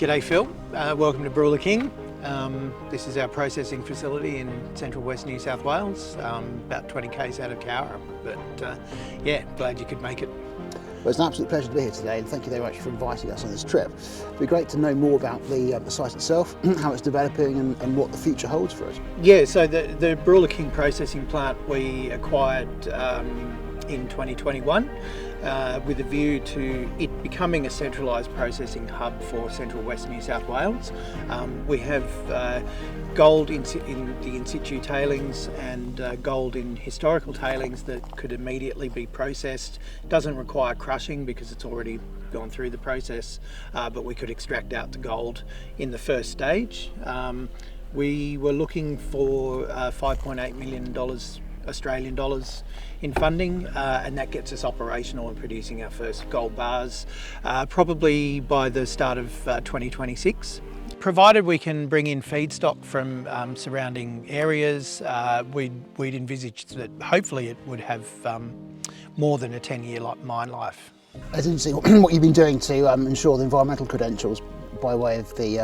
G'day Phil, welcome to Broula King. This is our processing facility in central west New South Wales, about 20 k's out of Cowra, but yeah, glad you could make it. Well, it's an absolute pleasure to be here today, and thank you very much for inviting us on this trip. It'd be great to know more about the site itself, how it's developing and what the future holds for us. Yeah, so the Broula King processing plant we acquired in 2021 with a view to it becoming a centralised processing hub for central west New South Wales. We have gold in the in situ tailings and gold in historical tailings that could immediately be processed. Doesn't require crushing because it's already gone through the process, but we could extract out the gold in the first stage. We were looking for $5.8 million Australian dollars in funding, and that gets us operational and producing our first gold bars probably by the start of 2026. Provided we can bring in feedstock from surrounding areas, we'd envisage that hopefully it would have more than a 10-year mine life. It's interesting what you've been doing to ensure the environmental credentials by way of the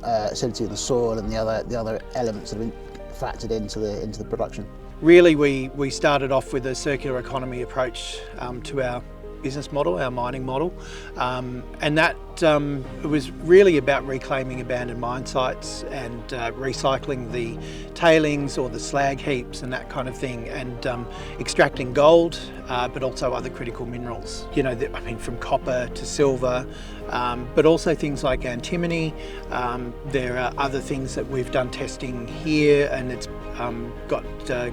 acidity of the soil and the other elements that have been factored into the production. Really, we started off with a circular economy approach to our business model, our mining model, and that it was really about reclaiming abandoned mine sites and recycling the tailings or the slag heaps and that kind of thing, and extracting gold, but also other critical minerals. You know, I mean, from copper to silver, but also things like antimony. There are other things that we've done testing here, and it's got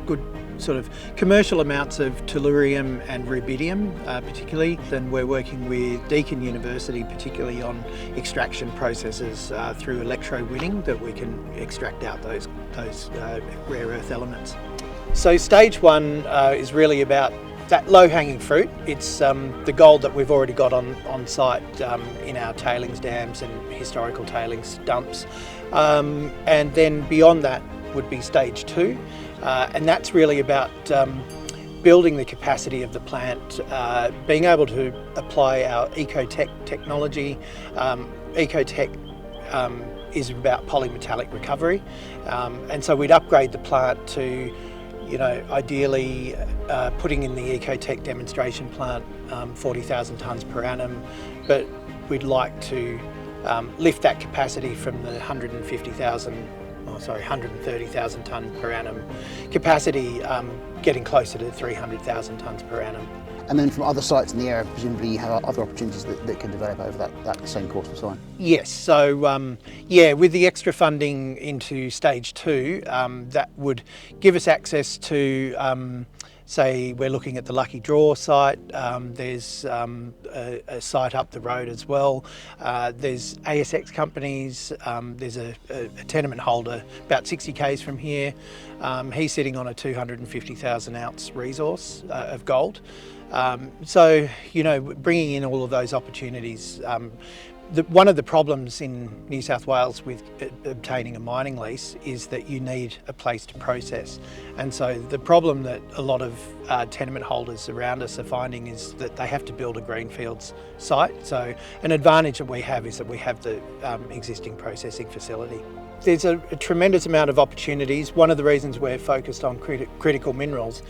good sort of commercial amounts of tellurium and rubidium particularly. Then we're working with Deakin University particularly on extraction processes through electrowinning that we can extract out those rare earth elements. So stage one is really about that low-hanging fruit. It's the gold that we've already got on site in our tailings dams and historical tailings dumps, and then beyond that would be stage two, and that's really about building the capacity of the plant, being able to apply our Ecotech technology. Ecotech is about polymetallic recovery, and so we'd upgrade the plant to, you know, ideally putting in the Ecotech demonstration plant 40,000 tonnes per annum, but we'd like to lift that capacity from the 130,000 tonne per annum capacity, getting closer to 300,000 tonnes per annum. And then from other sites in the area, presumably you have other opportunities that can develop over that same course of time? Yes, so yeah, with the extra funding into stage two, that would give us access to, say we're looking at the Lucky Draw site, there's a site up the road as well, there's ASX companies, there's a tenement holder about 60 k's from here. He's sitting on a 250,000 ounce resource of gold. So, you know, bringing in all of those opportunities. One of the problems in New South Wales with obtaining a mining lease is that you need a place to process. And so the problem that a lot of tenement holders around us are finding is that they have to build a greenfields site. So an advantage that we have is that we have the existing processing facility. There's a tremendous amount of opportunities. One of the reasons we're focused on critical minerals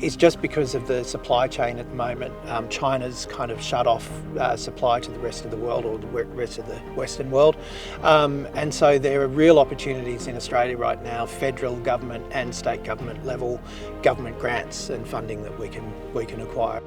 is just because of the supply chain at the moment. China's kind of shut off supply to the rest of the world, or the rest of the Western world. And so there are real opportunities in Australia right now, federal government and state government level government grants and funding that we can acquire.